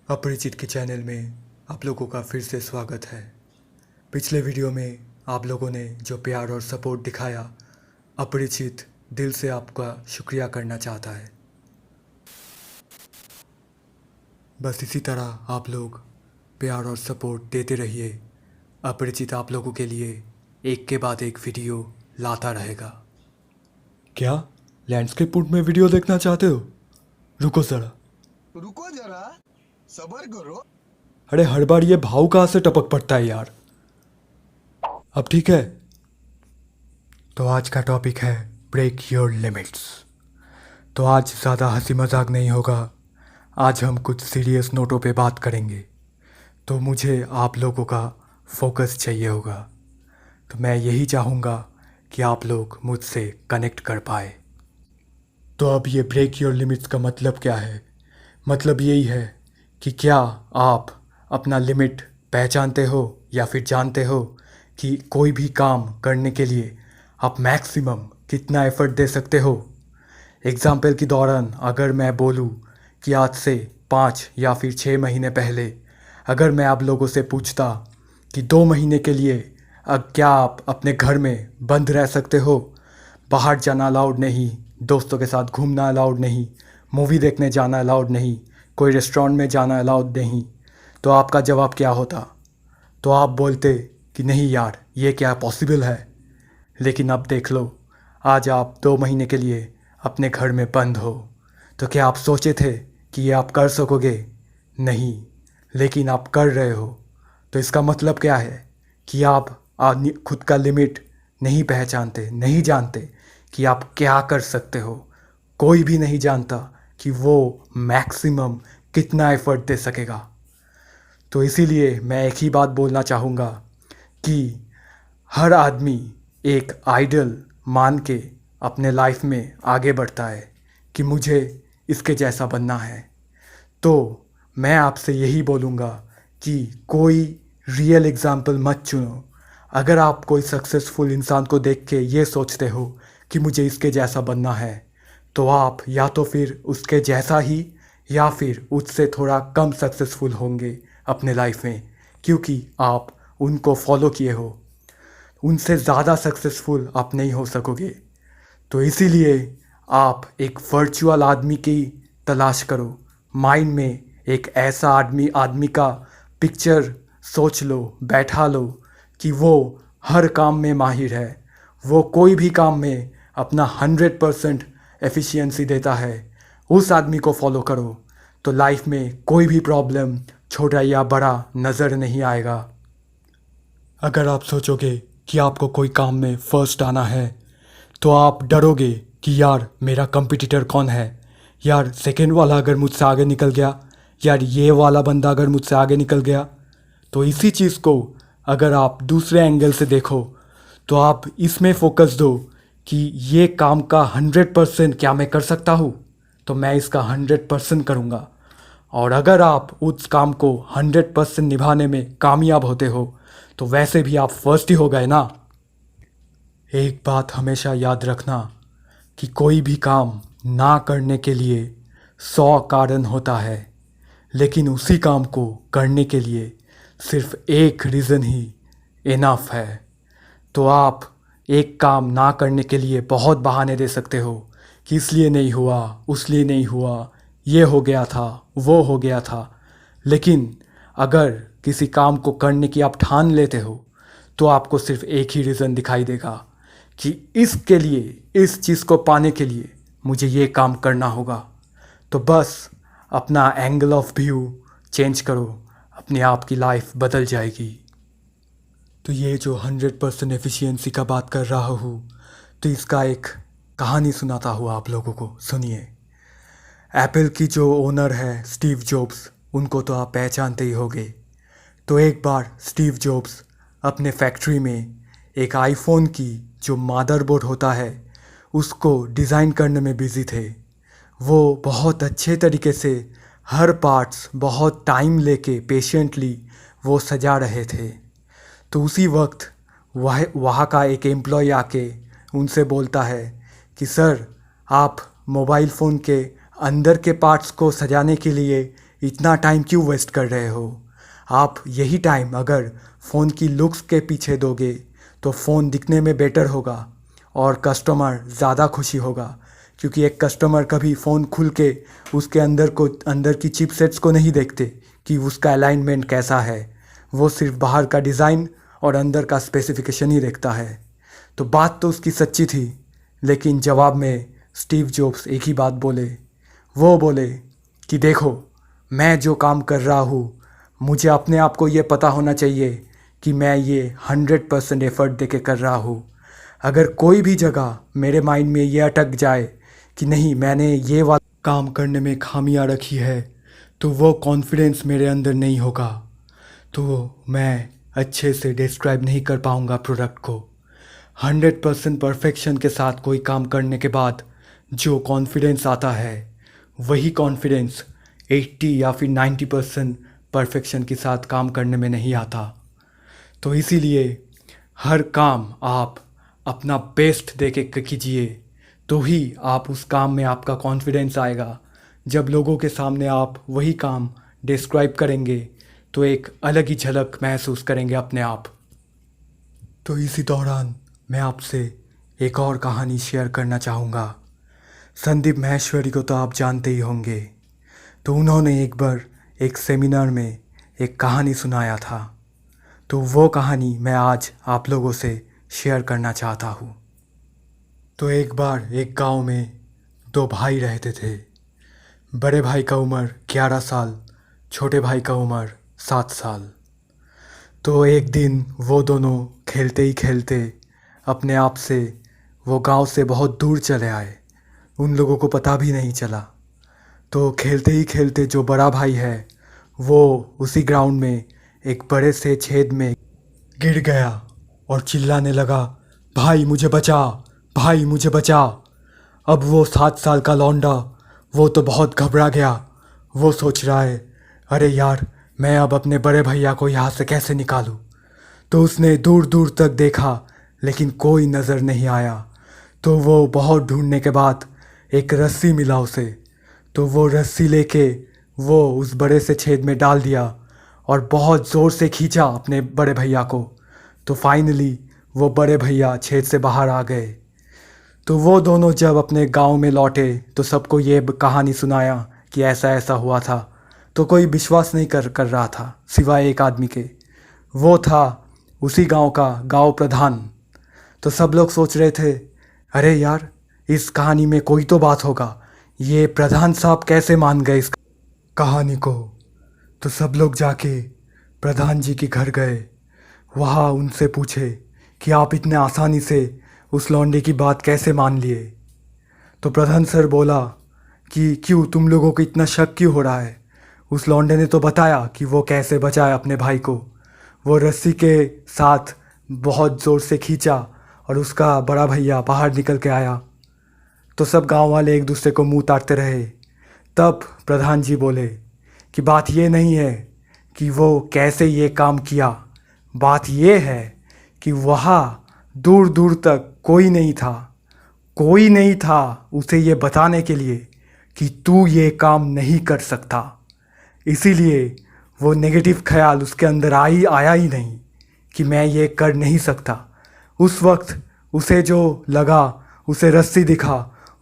अपरिचित के चैनल में आप लोगों का फिर से स्वागत है। पिछले वीडियो में आप लोगों ने जो प्यार और सपोर्ट दिखाया, अपरिचित दिल से आपका शुक्रिया करना चाहता है। बस इसी तरह आप लोग प्यार और सपोर्ट देते रहिए। अपरिचित आप लोगों के लिए एक के बाद एक वीडियो लाता रहेगा। क्या लैंडस्केप पुट में वीडियो देखना चाहते हो? रुको जरा सबर करो। अरे हर बार ये भाव कहाँ से टपक पड़ता है यार। अब ठीक है। तो आज का टॉपिक है ब्रेक योर लिमिट्स। तो आज ज़्यादा हंसी मजाक नहीं होगा। आज हम कुछ सीरियस नोटों पे बात करेंगे। तो मुझे आप लोगों का फोकस चाहिए होगा। तो मैं यही चाहूँगा कि आप लोग मुझसे कनेक्ट कर पाए। तो अब ये ब्रेक योर लिमिट्स का मतलब क्या है? मतलब यही है कि क्या आप अपना लिमिट पहचानते हो या फिर जानते हो कि कोई भी काम करने के लिए आप मैक्सिमम कितना एफर्ट दे सकते हो। एग्ज़ाम्पल के दौरान अगर मैं बोलूँ कि आज से 5 या फिर 6 महीने पहले अगर मैं आप लोगों से पूछता कि 2 महीने के लिए क्या आप अपने घर में बंद रह सकते हो, बाहर जाना अलाउड नहीं, दोस्तों के साथ घूमना अलाउड नहीं, मूवी देखने जाना अलाउड नहीं, कोई रेस्टोरेंट में जाना अलाउड नहीं, तो आपका जवाब क्या होता? तो आप बोलते कि नहीं यार, ये क्या पॉसिबल है। लेकिन अब देख लो, आज आप 2 महीने के लिए अपने घर में बंद हो। तो क्या आप सोचे थे कि ये आप कर सकोगे? नहीं, लेकिन आप कर रहे हो। तो इसका मतलब क्या है कि आप खुद का लिमिट नहीं पहचानते, नहीं जानते कि आप क्या कर सकते हो। कोई भी नहीं जानता कि वो मैक्सिमम कितना एफर्ट दे सकेगा। तो इसीलिए मैं एक ही बात बोलना चाहूँगा कि हर आदमी एक आइडल मान के अपने लाइफ में आगे बढ़ता है कि मुझे इसके जैसा बनना है। तो मैं आपसे यही बोलूँगा कि कोई रियल एग्ज़ाम्पल मत चुनो। अगर आप कोई सक्सेसफुल इंसान को देख के ये सोचते हो कि मुझे इसके जैसा बनना है, तो आप या तो फिर उसके जैसा ही या फिर उससे थोड़ा कम सक्सेसफुल होंगे अपने लाइफ में, क्योंकि आप उनको फॉलो किए हो। उनसे ज़्यादा सक्सेसफुल आप नहीं हो सकोगे। तो इसीलिए आप एक वर्चुअल आदमी की तलाश करो। माइंड में एक ऐसा आदमी का पिक्चर सोच लो, बैठा लो कि वो हर काम में माहिर है, वो कोई भी काम में अपना 100% एफिशिएंसी देता है। उस आदमी को फॉलो करो तो लाइफ में कोई भी प्रॉब्लम छोटा या बड़ा नज़र नहीं आएगा। अगर आप सोचोगे कि आपको कोई काम में फर्स्ट आना है, तो आप डरोगे कि यार मेरा कंपटीटर कौन है, यार सेकंड वाला अगर मुझसे आगे निकल गया, यार ये वाला बंदा अगर मुझसे आगे निकल गया। तो इसी चीज़ को अगर आप दूसरे एंगल से देखो तो आप इसमें फोकस दो कि ये काम का 100% क्या मैं कर सकता हूँ, तो मैं इसका 100% करूँगा। और अगर आप उस काम को 100% निभाने में कामयाब होते हो तो वैसे भी आप फर्स्ट ही हो गए ना। एक बात हमेशा याद रखना कि कोई भी काम ना करने के लिए 100 कारण होता है, लेकिन उसी काम को करने के लिए सिर्फ एक रीज़न ही इनफ है। तो आप एक काम ना करने के लिए बहुत बहाने दे सकते हो कि इसलिए नहीं हुआ, उसलिए नहीं हुआ, ये हो गया था, वो हो गया था। लेकिन अगर किसी काम को करने की आप ठान लेते हो तो आपको सिर्फ एक ही रीज़न दिखाई देगा कि इसके लिए, इस चीज़ को पाने के लिए मुझे ये काम करना होगा। तो बस अपना एंगल ऑफ व्यू चेंज करो, अपने आप की लाइफ बदल जाएगी। तो ये जो 100% एफिशिएंसी का बात कर रहा हूँ, तो इसका एक कहानी सुनाता हूँ आप लोगों को, सुनिए। एप्पल की जो ओनर है स्टीव जॉब्स, उनको तो आप पहचानते ही होंगे। तो एक बार स्टीव जॉब्स अपने फैक्ट्री में एक आईफोन की जो मदरबोर्ड होता है उसको डिज़ाइन करने में बिज़ी थे। वो बहुत अच्छे तरीके से हर पार्ट्स बहुत टाइम लेके पेशेंटली वो सजा रहे थे। तो उसी वक्त वहाँ का एक एम्प्लॉय आके उनसे बोलता है कि सर, आप मोबाइल फ़ोन के अंदर के पार्ट्स को सजाने के लिए इतना टाइम क्यों वेस्ट कर रहे हो? आप यही टाइम अगर फ़ोन की लुक्स के पीछे दोगे तो फ़ोन दिखने में बेटर होगा और कस्टमर ज़्यादा खुशी होगा, क्योंकि एक कस्टमर कभी फ़ोन खुल के उसके अंदर की चिपसेट्स को नहीं देखते कि उसका अलाइनमेंट कैसा है। वो सिर्फ बाहर का डिज़ाइन और अंदर का स्पेसिफिकेशन ही देखता है। तो बात तो उसकी सच्ची थी, लेकिन जवाब में स्टीव जॉब्स एक ही बात बोले। वो बोले कि देखो, मैं जो काम कर रहा हूँ, मुझे अपने आप को ये पता होना चाहिए कि मैं ये 100% एफ़र्ट दे के कर रहा हूँ। अगर कोई भी जगह मेरे माइंड में ये अटक जाए कि नहीं, मैंने ये वाला काम करने में खामियां रखी है, तो वो कॉन्फिडेंस मेरे अंदर नहीं होगा, तो मैं अच्छे से डिस्क्राइब नहीं कर पाऊँगा प्रोडक्ट को। 100% परफेक्शन के साथ कोई काम करने के बाद जो कॉन्फिडेंस आता है, वही कॉन्फिडेंस 80 या फिर 90% परफेक्शन के साथ काम करने में नहीं आता। तो इसीलिए हर काम आप अपना बेस्ट दे के कीजिए, तो ही आप उस काम में आपका कॉन्फिडेंस आएगा। जब लोगों के सामने आप वही काम डिस्क्राइब करेंगे तो एक अलग ही झलक महसूस करेंगे अपने आप। तो इसी दौरान मैं आपसे एक और कहानी शेयर करना चाहूँगा। संदीप माहेश्वरी को तो आप जानते ही होंगे। तो उन्होंने एक बार एक सेमिनार में एक कहानी सुनाया था, तो वो कहानी मैं आज आप लोगों से शेयर करना चाहता हूँ। तो एक बार एक गांव में दो भाई रहते थे। बड़े भाई का उम्र 11 साल, छोटे भाई का उम्र 7 साल। तो एक दिन वो दोनों खेलते ही खेलते अपने आप से वो गांव से बहुत दूर चले आए। उन लोगों को पता भी नहीं चला। तो खेलते ही खेलते जो बड़ा भाई है वो उसी ग्राउंड में एक बड़े से छेद में गिर गया और चिल्लाने लगा, भाई मुझे बचा, भाई मुझे बचा। अब वो 7 साल का लौंडा वो तो बहुत घबरा गया। वो सोच रहा है, अरे यार, मैं अब अपने बड़े भैया को यहाँ से कैसे निकालूं। तो उसने दूर दूर तक देखा, लेकिन कोई नज़र नहीं आया। तो वो बहुत ढूंढने के बाद एक रस्सी मिला उसे। तो वो रस्सी लेके वो उस बड़े से छेद में डाल दिया और बहुत ज़ोर से खींचा अपने बड़े भैया को। तो फाइनली वो बड़े भैया छेद से बाहर आ गए। तो वो दोनों जब अपने गांव में लौटे तो सबको ये कहानी सुनाया कि ऐसा ऐसा हुआ था। तो कोई विश्वास नहीं कर रहा था सिवाय एक आदमी के। वो था उसी गांव का गांव प्रधान। तो सब लोग सोच रहे थे, अरे यार, इस कहानी में कोई तो बात होगा, ये प्रधान साहब कैसे मान गए इस कहानी को। तो सब लोग जाके प्रधान जी के घर गए। वहाँ उनसे पूछे कि आप इतने आसानी से उस लौंडे की बात कैसे मान लिए। तो प्रधान सर बोला कि क्यों, तुम लोगों को इतना शक क्यों हो रहा है? उस लौंडे ने तो बताया कि वो कैसे बचाया अपने भाई को। वो रस्सी के साथ बहुत ज़ोर से खींचा और उसका बड़ा भैया बाहर निकल के आया। तो सब गांव वाले एक दूसरे को मुंह ताकते रहे। तब प्रधान जी बोले कि बात ये नहीं है कि वो कैसे ये काम किया, बात ये है कि वहाँ दूर दूर तक कोई नहीं था। कोई नहीं था उसे ये बताने के लिए कि तू ये काम नहीं कर सकता। इसीलिए वो नेगेटिव ख्याल उसके अंदर आया ही नहीं कि मैं ये कर नहीं सकता। उस वक्त उसे जो लगा, उसे रस्सी दिखा,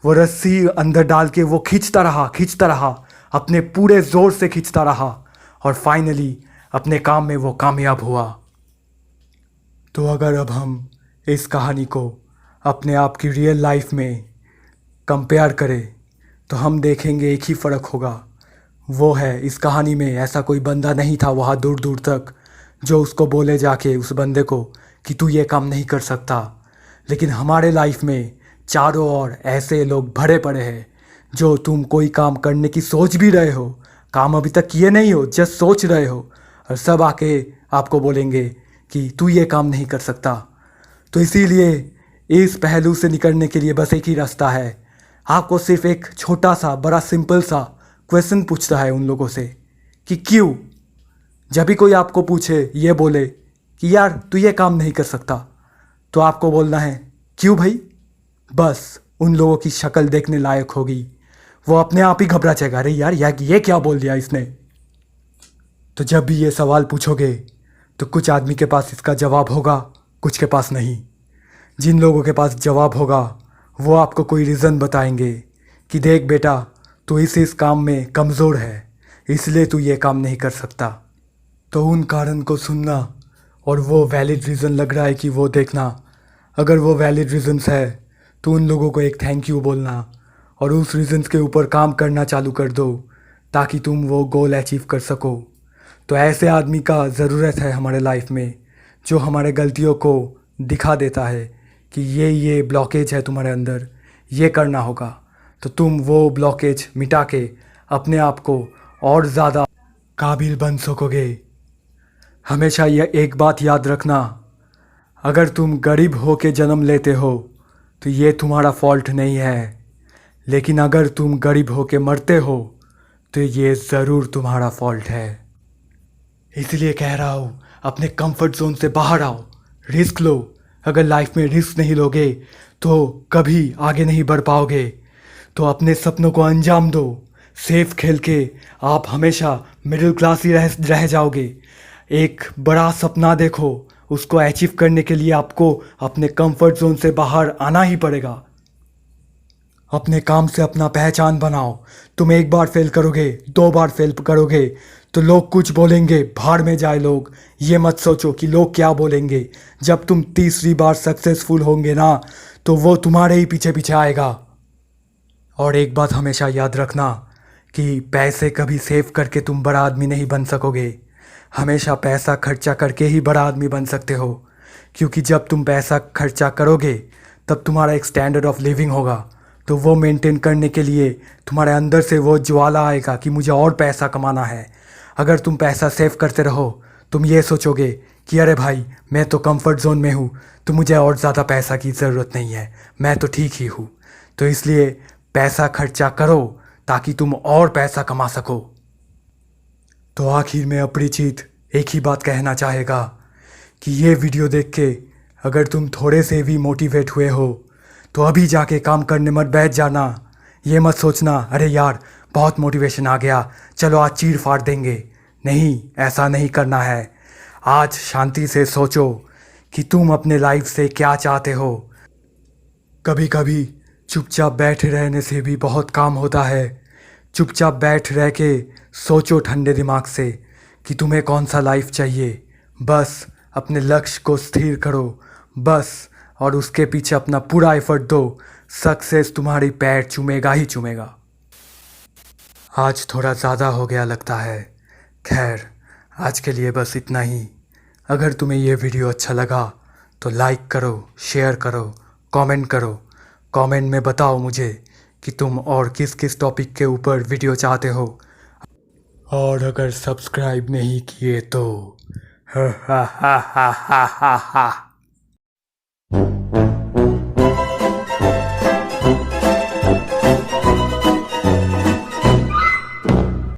वो रस्सी अंदर डाल के वो खींचता रहा, अपने पूरे ज़ोर से खींचता रहा और फाइनली अपने काम में वो कामयाब हुआ। तो अगर अब हम इस कहानी को अपने आप की रियल लाइफ में कंपेयर करें तो हम देखेंगे एक ही फ़र्क होगा। वो है, इस कहानी में ऐसा कोई बंदा नहीं था वहाँ दूर दूर तक जो उसको बोले जाके उस बंदे को कि तू ये काम नहीं कर सकता। लेकिन हमारे लाइफ में चारों ओर ऐसे लोग भरे पड़े हैं जो तुम कोई काम करने की सोच भी रहे हो, काम अभी तक किए नहीं हो, जस्ट सोच रहे हो, और सब आके आपको बोलेंगे कि तू ये काम नहीं कर सकता। तो इसीलिए इस पहलू से निकलने के लिए बस एक ही रास्ता है। आपको सिर्फ एक छोटा सा बड़ा सिंपल सा क्वेश्चन पूछता है उन लोगों से कि क्यों। जब भी कोई आपको पूछे, ये बोले कि यार तू ये काम नहीं कर सकता, तो आपको बोलना है क्यों भाई। बस उन लोगों की शक्ल देखने लायक होगी। वो अपने आप ही घबरा जाएगा, अरे यार ये क्या बोल दिया इसने, तो जब भी ये सवाल पूछोगे तो कुछ आदमी के पास इसका जवाब होगा, कुछ के पास नहीं। जिन लोगों के पास जवाब होगा वो आपको कोई रीज़न बताएंगे कि देख बेटा, तू इस काम में कमज़ोर है, इसलिए तू ये काम नहीं कर सकता। तो उन कारण को सुनना और वो वैलिड रीज़न लग रहा है कि वो देखना। अगर वो वैलिड रीज़न्स है तो उन लोगों को एक थैंक यू बोलना और उस रीज़न्स के ऊपर काम करना चालू कर दो ताकि तुम वो गोल अचीव कर सको। तो ऐसे आदमी का ज़रूरत है हमारे लाइफ में जो हमारे गलतियों को दिखा देता है कि ये ब्लॉकेज है तुम्हारे अंदर, ये करना होगा। तो तुम वो ब्लॉकेज मिटा के अपने आप को और ज़्यादा काबिल बन सकोगे। हमेशा यह एक बात याद रखना, अगर तुम गरीब हो के जन्म लेते हो तो ये तुम्हारा फॉल्ट नहीं है, लेकिन अगर तुम गरीब हो के मरते हो तो ये ज़रूर तुम्हारा फॉल्ट है। इसलिए कह रहा हूँ, अपने कंफर्ट जोन से बाहर आओ, रिस्क लो। अगर लाइफ में रिस्क नहीं लोगे तो कभी आगे नहीं बढ़ पाओगे। तो अपने सपनों को अंजाम दो। सेफ खेल के आप हमेशा मिडिल क्लास ही रह जाओगे। एक बड़ा सपना देखो, उसको अचीव करने के लिए आपको अपने कंफर्ट जोन से बाहर आना ही पड़ेगा। अपने काम से अपना पहचान बनाओ। तुम एक बार फेल करोगे, 2 बार फेल करोगे तो लोग कुछ बोलेंगे, भाड़ में जाए लोग। ये मत सोचो कि लोग क्या बोलेंगे। जब तुम तीसरी बार सक्सेसफुल होंगे ना तो वो तुम्हारे ही पीछे पीछे आएगा। और एक बात हमेशा याद रखना कि पैसे कभी सेव करके तुम बड़ा आदमी नहीं बन सकोगे। हमेशा पैसा खर्चा करके ही बड़ा आदमी बन सकते हो, क्योंकि जब तुम पैसा खर्चा करोगे तब तुम्हारा एक स्टैंडर्ड ऑफ लिविंग होगा। तो वो मेंटेन करने के लिए तुम्हारे अंदर से वो ज्वाला आएगा कि मुझे और पैसा कमाना है। अगर तुम पैसा सेव करते रहो, तुम ये सोचोगे कि अरे भाई, मैं तो कंफर्ट जोन में हूँ तो मुझे और ज़्यादा पैसा की ज़रूरत नहीं है, मैं तो ठीक ही हूँ। तो इसलिए पैसा खर्चा करो ताकि तुम और पैसा कमा सको। तो आखिर में अपरिचित एक ही बात कहना चाहेगा कि ये वीडियो देख के अगर तुम थोड़े से भी मोटिवेट हुए हो तो अभी जाके काम करने मत बैठ जाना। ये मत सोचना अरे यार बहुत मोटिवेशन आ गया, चलो आज चीर फाड़ देंगे। नहीं, ऐसा नहीं करना है। आज शांति से सोचो कि तुम अपने लाइफ से क्या चाहते हो। कभी कभी चुपचाप बैठे रहने से भी बहुत काम होता है। चुपचाप बैठ रह के सोचो ठंडे दिमाग से कि तुम्हें कौन सा लाइफ चाहिए। बस अपने लक्ष्य को स्थिर करो बस, और उसके पीछे अपना पूरा एफर्ट दो। सक्सेस तुम्हारी पैर चूमेगा ही चूमेगा। आज थोड़ा ज़्यादा हो गया लगता है। खैर, आज के लिए बस इतना ही। अगर तुम्हें ये वीडियो अच्छा लगा तो लाइक करो, शेयर करो, कमेंट करो। कमेंट में बताओ मुझे कि तुम और किस किस टॉपिक के ऊपर वीडियो चाहते हो। और अगर सब्सक्राइब नहीं किए तो हा हा हा हा हा हा।